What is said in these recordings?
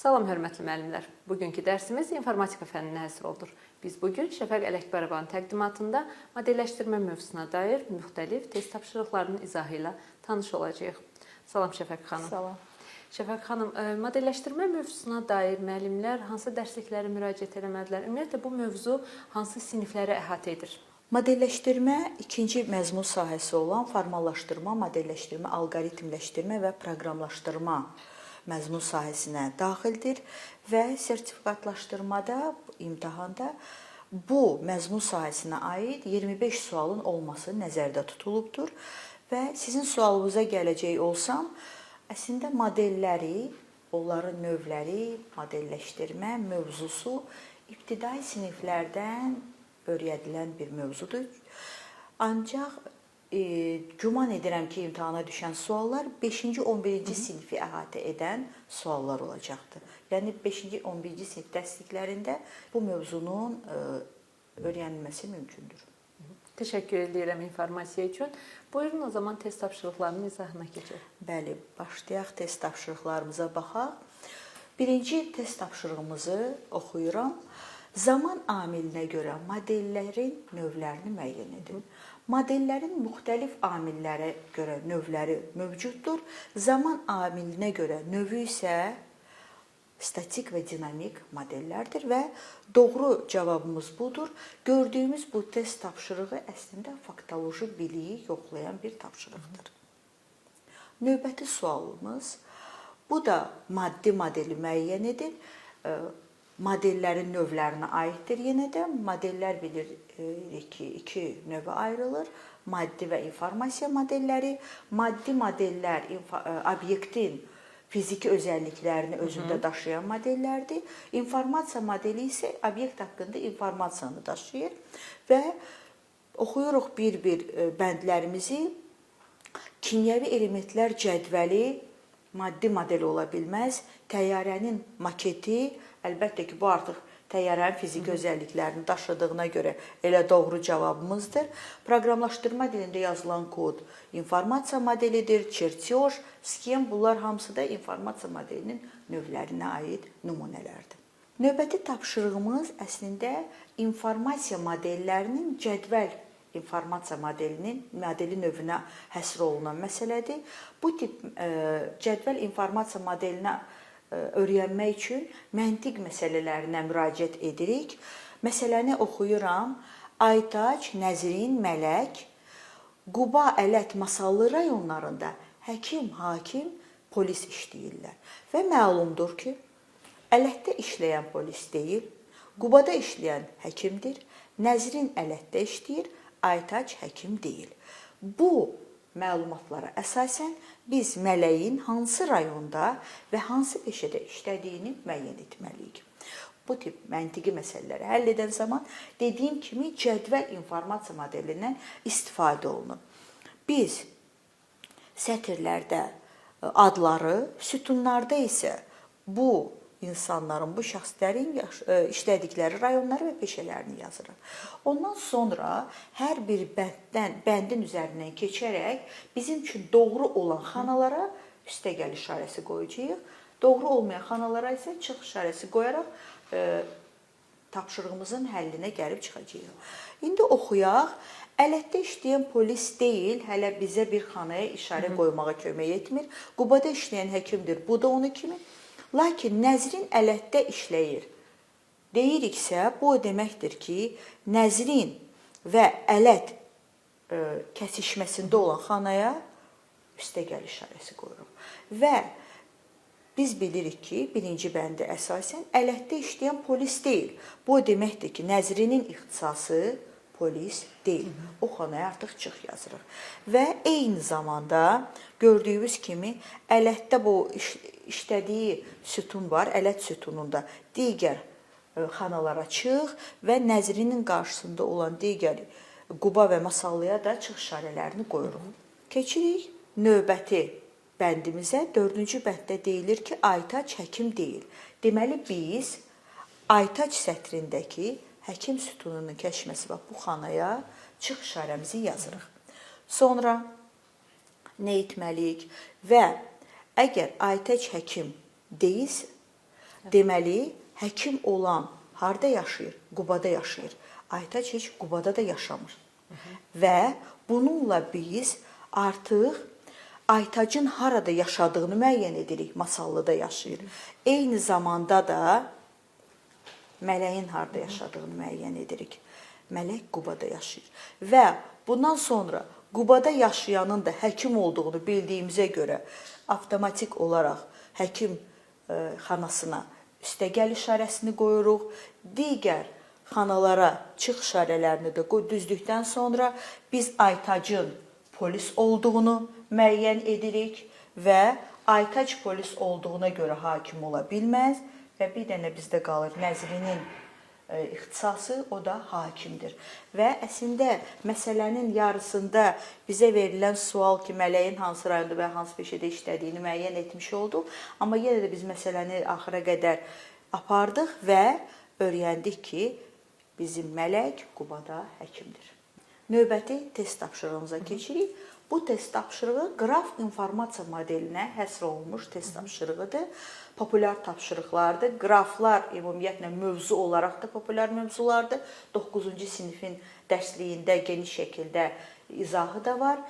Salam hörmətli müəllimlər. Bugünkü dərsimiz informatika fənninə həsr olunur. Biz bugün Şəfəq Ələkbərovanın təqdimatında modelləşdirmə mövzusuna dair müxtəlif test tapşırıqlarının izahı ilə tanış olacağıq. Salam Şəfəq xanım. Salam. Şəfəq xanım, modelləşdirmə mövzusuna dair müəllimlər hansı dərsliklərə müraciət etməlidirlər? Ümumiyyətlə bu mövzu hansı sinifləri əhatə edir? Modelləşdirmə ikinci məzmun sahəsi olan formallaşdırma, modelləşdirmə, alqoritmləşdirmə və proqramlaşdırma məzmun sahəsinə daxildir və sertifikatlaşdırmada, imtahanda bu məzmun sahəsinə aid 25 sualın olması nəzərdə tutulubdur və sizin sualınıza gələcək olsam, əslində modelləri, onların növləri, modelləşdirmə mövzusu ibtidai siniflərdən öyrədilən bir mövzudur. Ancaq güman edirəm ki, imtahana düşən suallar 5-ci, 11-ci sinifi əhatə edən suallar olacaqdır. Yəni 5-ci, 11-ci sinif dərsliklərində bu mövzunun öyrənilməsi mümkündür. Təşəkkür edirəm informasiya üçün. Buyurun o zaman test tapşırıqlarının izahına keçək. Bəli, başlayaq test tapşırıqlarımıza baxaq. Birinci test tapşırığımızı oxuyuram. Zaman amilinə görə modellərin növlərini müəyyən edin. Modellərin müxtəlif amillərə görə növləri mövcuddur. Zaman amilinə görə növü isə statik və dinamik modellərdir və doğru cavabımız budur. Gördüyümüz bu test tapşırığı əslində faktoloji biliyi yoxlayan bir tapşırıqdır. Növbəti sualımız, bu da maddi modeli müəyyən edir. Modellərin növlərinə aiddir. Yenə də modellər bilirik ki, iki növə ayrılır. Maddi və informasiya modelləri. Maddi modellər obyektin fiziki özəlliklərini özündə daşıyan modellərdir. İnformasiya modeli isə obyekt haqqında informasiyanı daşıyır və oxuyuruq bir-bir bəndlərimizi. Kimyəvi elementlər cədvəli maddi model ola bilməz. Təyyarənin maketi, əlbəttə ki, bu artıq təyyarənin fiziki özəlliklərini daşıdığına görə elə doğru cavabımızdır. Proqramlaşdırma dilində yazılan kod informasiya modelidir, çertyoj, sxem, bunlar hamısı da informasiya modelinin növlərinə aid nümunələrdir. Növbəti tapşırığımız əslində informasiya modellərinin cədvəl informasiya modeli növünə həsr olunan məsələdir. Bu tip cədvəl informasiya modelinə öyrənmək üçün məntiq məsələlərinə müraciət edirik. Məsələni oxuyuram. Aytac, Nəzrin, Mələk, Quba, Ələt, Masallı rayonlarında həkim, hakim, polis işləyirlər. Və məlumdur ki, Ələtdə işləyən polis deyil, Qubada işləyən həkimdir, Nəzrin Ələtdə işləyir, Aytac həkim deyil. Bu məlumatlara əsasən biz Mələyin hansı rayonda və hansı peşədə işlədiyini müəyyən etməliyik. Bu tip məntiqi məsələləri həll edən zaman dediyim kimi cədvəl informasiya modelindən istifadə olunur. Biz sətirlərdə adları, sütunlarda isə bu insanların, bu şəxslərin işlədikləri rayonları və peşələrini yazırıq. Ondan sonra hər bir bəndin üzərindən keçərək bizim üçün doğru olan xanalara üstəgəl işarəsi qoyacağıq. Doğru olmayan xanalara isə çıx işarəsi qoyaraq tapşırığımızın həllinə gəlib çıxacağıq. İndi oxuyaq. Ələtdə işləyən polis deyil, hələ bizə bir xanaya işarə qoymağa kömək etmir. Qubada işləyən həkimdir, bu da onu kimi. Lakin Nəzrin Ələtdə işləyir deyiriksə, bu o deməkdir ki, Nəzrin və Ələt kəsişməsində olan xanaya üstəgəl işarəsi qoyuruq. Və biz bilirik ki, birinci bəndə əsasən Ələtdə işləyən polis deyil. Bu o deməkdir ki, Nəzrinin ixtisası polis deyil. O xanaya artıq çıx yazırıq. Və eyni zamanda gördüyünüz kimi Ələtdə bu işlədiyi sütun var, Ələt sütununda digər xanalara çıx və Nəzrinin qarşısında olan digər Quba və Masallıya da çıx işarələrini qoyuruq. Keçirik növbəti bəndimizə. 4-cü bənddə deyilir ki, Aytac həkim deyil. Deməli biz Aytac sətrindəki həkim sütununun kəşməsi və bu xanaya çıx işarəmizi yazırıq. Sonra nə etməliyik? Və əgər Aytac həkim deyilsə, Deməli, həkim olan harda yaşayır? Qubada yaşayır. Aytac heç Qubada da yaşamır. Və bununla biz artıq Aytacın harada yaşadığını müəyyən edirik. Masallıda yaşayır. Eyni zamanda da mələyin harda yaşadığını müəyyən edirik. Mələk Qubada yaşayır. Və bundan sonra Qubada yaşayanın da həkim olduğunu bildiyimizə görə avtomatik olaraq həkim xanasına üstəgəl işarəsini qoyuruq. Digər xanalara çıx işarələrini də düzdükdən sonra biz Aytacın polis olduğunu müəyyən edirik və Aytac polis olduğuna görə hakim ola bilməz və bir dənə bizdə qalır Nəzrinin ixtisası, o da hakimdir. Və əslində məsələnin yarısında bizə verilən sual ki, mələyin hansı rayonda və hansı peşədə işlədiyini müəyyən etmiş olduq. Amma yenə də biz məsələni axıra qədər apardıq və öyrəndik ki, bizim mələk Qubada həkimdir. Növbəti test tapşırığımıza keçirik. Bu test tapşırığı qraf informasiya modelinə həsr olunmuş test tapşırığıdır. Populyar tapşırıqlardır. Qraflar ümumiyyətlə mövzu olaraq da populyar mövzulardır. 9-cu sinifin dərsliyində geniş şəkildə izahı da var.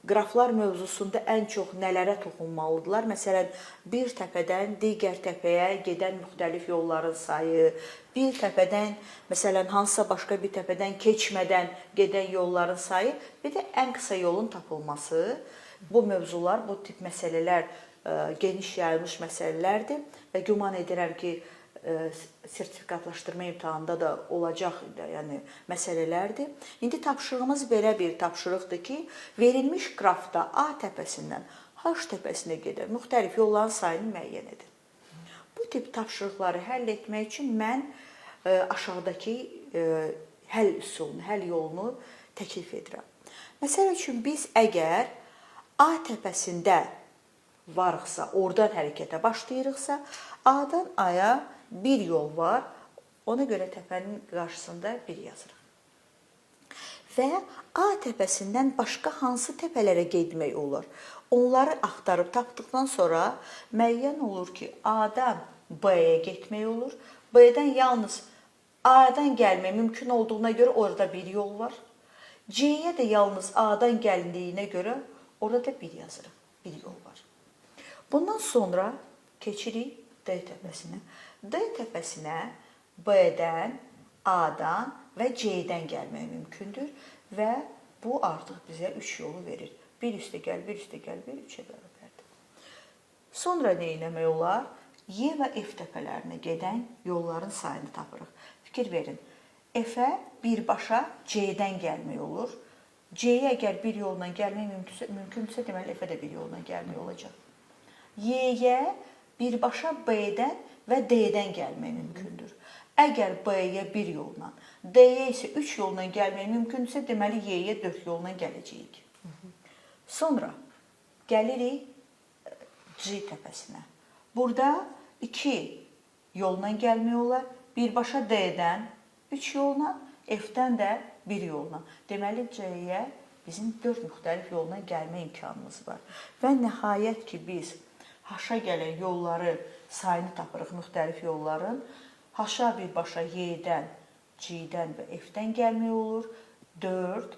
Qraflar mövzusunda ən çox nələrə toxunmalıdırlar? Məsələn, bir təpədən digər təpəyə gedən müxtəlif yolların sayı, bir təpədən, məsələn, hansısa başqa bir təpədən keçmədən gedən yolların sayı, bir də ən qısa yolun tapılması. Bu mövzular, bu tip məsələlər geniş yayılmış məsələlərdir və güman edirəm ki, sertifikatlaşdırma imtahanında da olacaq yəni məsələlərdir. İndi tapşırığımız belə bir tapşırıqdır ki, verilmiş qrafda A təpəsindən H təpəsinə gedən müxtəlif yolların sayını müəyyən edin. Bu tip tapşırıqları həll etmək üçün mən aşağıdakı həll üsulunu, həll yolunu təklif edirəm. Məsəl üçün biz əgər A təpəsində varıqsa, oradan hərəkətə başlayırıqsa, A-dan A-ya bir yol var, ona görə təpənin qarşısında 1 yazırıq. Və A təpəsindən başqa hansı təpələrə getmək olur? Onları axtarıb tapdıqdan sonra müəyyən olur ki, A-dan B-yə getmək olur. B-dən yalnız A-dan gəlmək mümkün olduğuna görə orada bir yol var. C-yə də yalnız A-dan gəldiyinə görə orada 1 yazırıq, bir yol var. Bundan sonra keçirik D təpəsinə. D təpəsinə B-dən, A-dan və C-dən gəlmək mümkündür və bu artıq bizə 3 yolu verir. Bir üstə gəl, bir üstə gəl, bir 3-ə bərabərdir. Sonra nə etmək olar? Y və F təpələrinə gedən yolların sayını tapırıq. Fikir verin. F-ə birbaşa C-dən gəlmək olur. C-yə əgər bir yolla gəlmək mümkünsə, deməli F-ə də bir yolla gəlmək olacaq. Y-yə birbaşa B-dən və D-dən gəlmək mümkündür. Əgər B-yə bir yolla, D-yə isə 3 yolla gəlmək mümkünsə, deməli Y-yə 4 yolla gələcəyik. Sonra gəlirik C təpəsinə. Burada 2 yolla gəlmək olar. Birbaşa D-dən 3 yolla, F-dən də 1 yolla. Deməli C-yə bizim 4 müxtəlif yolla gəlmə imkanımız var. Və nəhayət ki, biz H-a gələn yolları sayını tapırıq, müxtəlif yolların. H-a birbaşa Y-dən, C-dən və F-dən gəlmək olur. 4,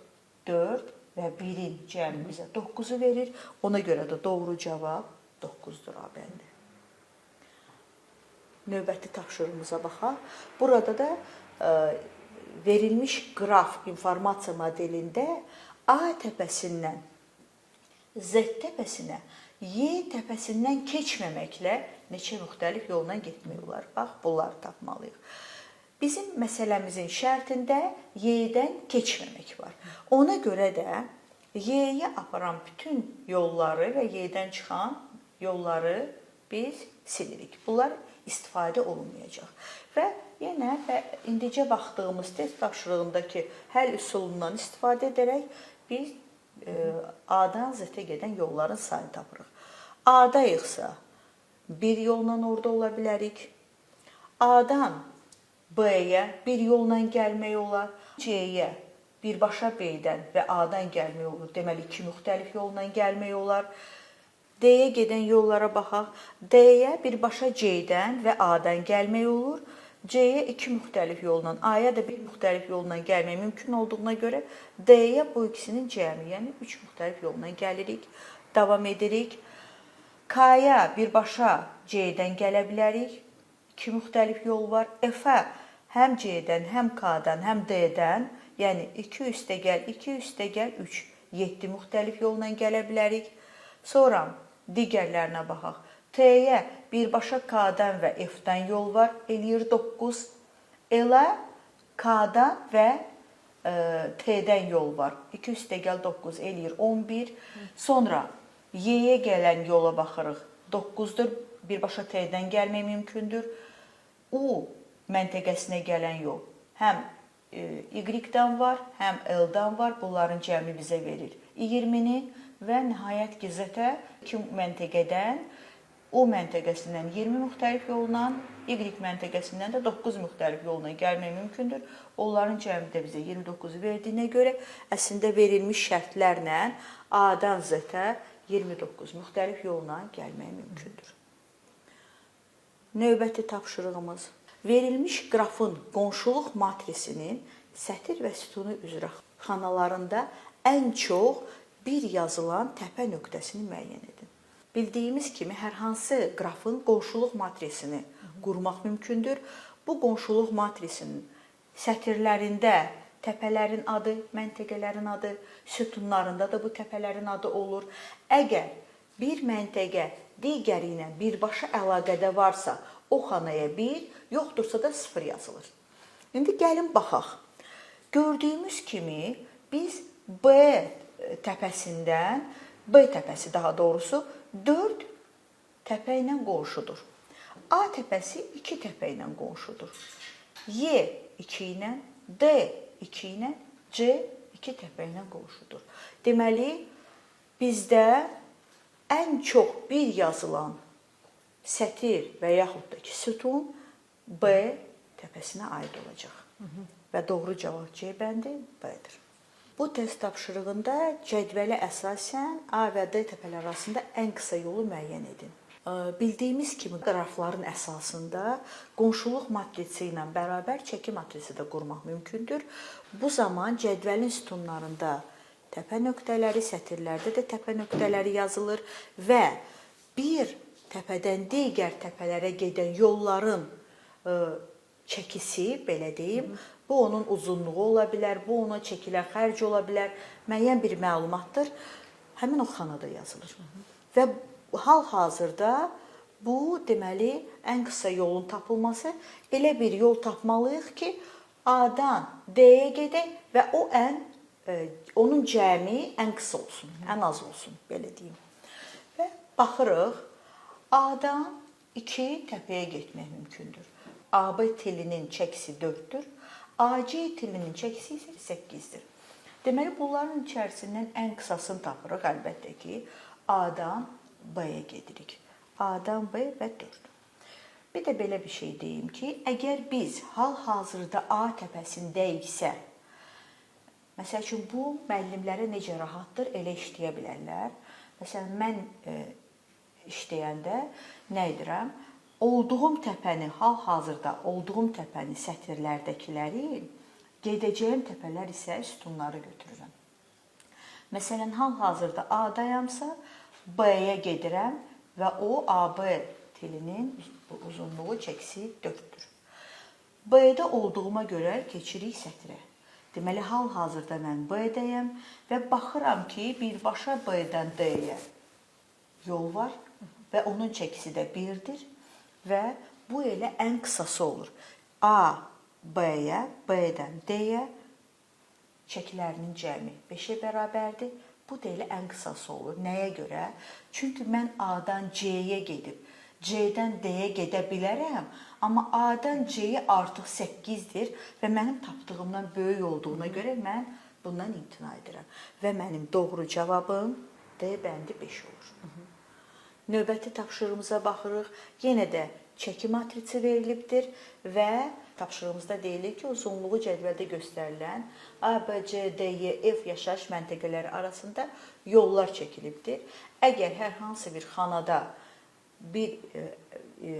4 və 1-in cəmi bizə 9-u verir. Ona görə də doğru cavab 9-dur A-bəndi. Növbəti tapşırığımıza baxaq. Burada da verilmiş qraf informasiya modelində A təpəsindən Z təpəsinə Y təpəsindən keçməməklə neçə müxtəlif yolla getmək olar? Bax, bunları tapmalıyıq. Bizim məsələmizin şərtində Y-dən keçməmək var. Ona görə də Y-yə aparan bütün yolları və Y-dən çıxan yolları biz silirik. Bunlar istifadə olunmayacaq. Və yenə indicə baxdığımız test tapşırığındakı həll üsulundan istifadə edərək biz A-dan Z-ə gedən yolların sayını tapırıq. A-dayıqsa bir yolla orada ola bilərik. A-dan B-yə bir yolla gəlmək olar. C-yə birbaşa B-dən və A-dan gəlmək olur. Deməli, 2 müxtəlif yolla gəlmək olar. D-yə gedən yollara baxaq. D-yə birbaşa C-dən və A-dan gəlmək olur. C-yə iki müxtəlif yolla, A-ya da bir müxtəlif yolla gəlmək mümkün olduğuna görə D-yə bu ikisinin cəmi, yəni üç müxtəlif yolla gəlirik, davam edirik. K-ya birbaşa C-dən gələ bilərik. İki müxtəlif yol var. F-ə həm C-dən, həm K-dan, həm D-dən, yəni 2 üstə gəl, 2 üstə gəl, 3, 7 müxtəlif yolla gələ bilərik. Sonra digərlərinə baxaq. T-yə birbaşa K-dan və F-dən yol var, eləyir 9. L-ə K-dan və T-dən yol var. 2 üstə gəl 9, eləyir 11. Sonra Y-yə gələn yola baxırıq. 9-dur, birbaşa T-dən gəlmək mümkündür. U məntəqəsinə gələn yol həm Y-dən var, həm L-dan var. Bunların cəmi bizə verir 20-ni və nəhayət ki, Z-ə 2 məntəqədən O məntəqəsindən 20 müxtəlif yolla, Y məntəqəsindən də 9 müxtəlif yolla gəlmək mümkündür. Onların cəmi də bizə 29-u verdiyinə görə əslində verilmiş şərtlərlə A-dan Z-ə 29 müxtəlif yolla gəlmək mümkündür. Növbəti tapşırığımız. Verilmiş qrafın qonşuluq matrisinin sətir və sütunu üzrə xanalarında ən çox bir yazılan təpə nöqtəsini müəyyən edin. Bildiyimiz kimi, hər hansı qrafın qonşuluq matrisini qurmaq mümkündür. Bu qonşuluq matrisinin sətirlərində təpələrin adı, məntəqələrin adı, sütunlarında da bu təpələrin adı olur. Əgər bir məntəqə digəri ilə birbaşa əlaqədə varsa, o xanaya 1, yoxdursa da 0 yazılır. İndi gəlin baxaq. Gördüyümüz kimi biz B təpəsindən, B təpəsi daha doğrusu 4 təpə ilə qonşudur. A təpəsi 2 təpə ilə qonşudur. Y 2 ilə, D 2 ilə, C 2 təpə ilə qonşudur. Deməli, bizdə ən çox bir yazılan sətir və yaxud da ki, sütun B təpəsinə aid olacaq. Və doğru cavab C bəndi B-dir. Bu test tapşırığında cədvələ əsasən A və D təpələr arasında ən qısa yolu müəyyən edin. Bildiyimiz kimi qrafların əsasında qonşuluq matrisi ilə bərabər çəki matrisi də qurmaq mümkündür. Bu zaman cədvəlin sütunlarında təpə nöqtələri, sətirlərdə də təpə nöqtələri yazılır və bir təpədən digər təpələrə gedən yolların çəkisi, belə deyim, bu onun uzunluğu ola bilər, bu ona çəkilən xərc ola bilər, müəyyən bir məlumatdır, həmin o xanada yazılır. Və hal-hazırda bu, deməli, ən qısa yolun tapılması, elə bir yol tapmalıyıq ki, A-dan D-yə gedək və onun cəmi ən qısa olsun, ən az olsun, belə deyim. Və baxırıq, A-dan 2 təpəyə getmək mümkündür. AB tilinin çəkisi 4-dür. AC tilinin çəkisi isə 8-dir. Deməli, bunların içərisindən ən qısasını tapırıq, əlbəttə ki, A-dan B-yə gedirik. A-dan B və 4. Bir də belə bir şey deyim ki, əgər biz hal-hazırda A təpəsindəyiksə, məsəl üçün, bu müəllimlərə necə rahatdır, elə işləyə bilərlər. Məsələn, mən işləyəndə nə edirəm? Olduğum təpəni, hal-hazırda olduğum təpəni sətirlərdəkiləri, gedəcəyim təpələr isə sütunları götürürəm. Məsələn, hal-hazırda A-dayamsa, B-yə gedirəm və o AB tilinin uzunluğu çəkisi 4-dür. B-də olduğuma görə keçirik sətirə. Deməli, hal-hazırda mən B-dəyəm və baxıram ki, birbaşa B-dən D-yə yol var və onun çəkisi də 1-dir. Və bu elə ən qısası olur. A, B-yə, B-dən D-yə çəkilərinin cəmi 5-ə bərabərdir. Bu da elə ən qısası olur. Nəyə görə? Çünki mən A-dan C-yə gedib, C-dən D-yə gedə bilərəm, amma A-dan C-yə artıq 8-dir və mənim tapdığımdan böyük olduğuna görə mən bundan imtina edirəm. Və mənim doğru cavabım D bəndi 5 olur. Növbəti tapşırığımıza baxırıq. Yenə də çəki matrisi verilibdir və tapşırığımızda deyilir ki, uzunluğu cədvəldə göstərilən A, B, C, D, E, F yaşayış məntəqələri arasında yollar çəkilibdir. Əgər hər hansı bir xanada bir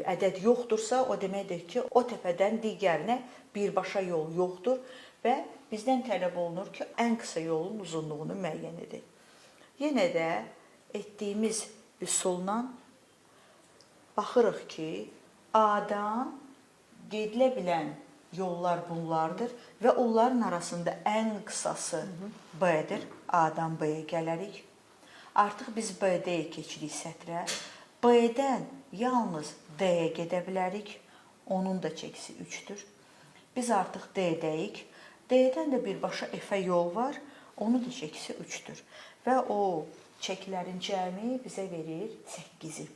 ədəd yoxdursa, o deməkdir ki, o təpədən digərinə birbaşa yol yoxdur və bizdən tələb olunur ki, ən qısa yolun uzunluğunu müəyyən edin. Yenə də etdiyimiz üsulla baxırıq ki, A-dan gedilə bilən yollar bunlardır və onların arasında ən qısası B-dir. A-dan B-yə gələrik. Artıq biz B-dəyə keçirik sətrə. B-dən yalnız D-yə gedə bilərik. Onun da çəkisi 3-dür. Biz artıq D-dəyik. D-dən də birbaşa F-ə yol var. Onun da çəkisi 3-dür. Və o çəkilərin cəmi bizə verir 8-i.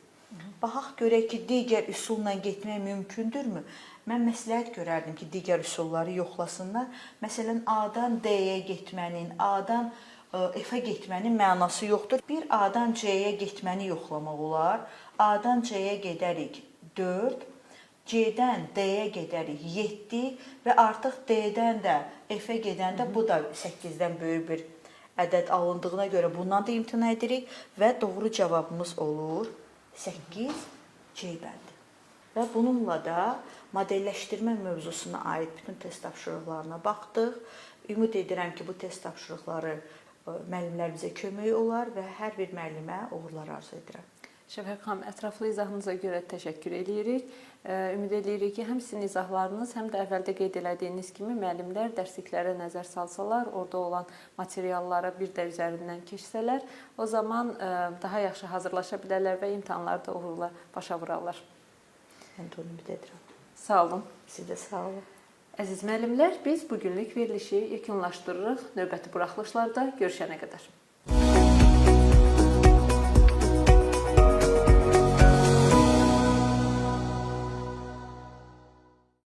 Baxaq görək ki, digər üsulla getmək mümkündürmü? Mən məsləhət görərdim ki, digər üsulları yoxlasınlar. Məsələn, A-dan D-yə getmənin, A-dan F-ə getmənin mənası yoxdur. Bir A-dan C-yə getməni yoxlamaq olar. A-dan C-yə gedərik 4, C-dən D-yə gedərik 7 və artıq D-dən də F-ə gedəndə bu da 8-dən böyük bir ədəd alındığına görə bundan da imtina edirik və doğru cavabımız olur 8 C bəndi. Və bununla da modelləşdirmə mövzusuna aid bütün test tapşırıqlarına baxdıq. Ümid edirəm ki, bu test tapşırıqları müəllimlər bizə kömək olar və hər bir müəllimə uğurlar arzu edirəm. Şəfəq xanım, ətraflı izahınıza görə təşəkkür edirik. Ümid edirik ki, həm sizin izahlarınız, həm də əvvəldə qeyd elədiyiniz kimi müəllimlər dərsliklərə nəzər salsalar, orada olan materiallara bir də üzərindən keçsələr, o zaman daha yaxşı hazırlaşa bilərlər və imtahanlarda uğurla başa vurarlar. Mən də ümid edirəm. Sağ olun. Siz də sağ olun. Əziz müəllimlər, biz bugünlük verilişi yekunlaşdırırıq. Növbəti buraxılışlarda görüşənə qədər.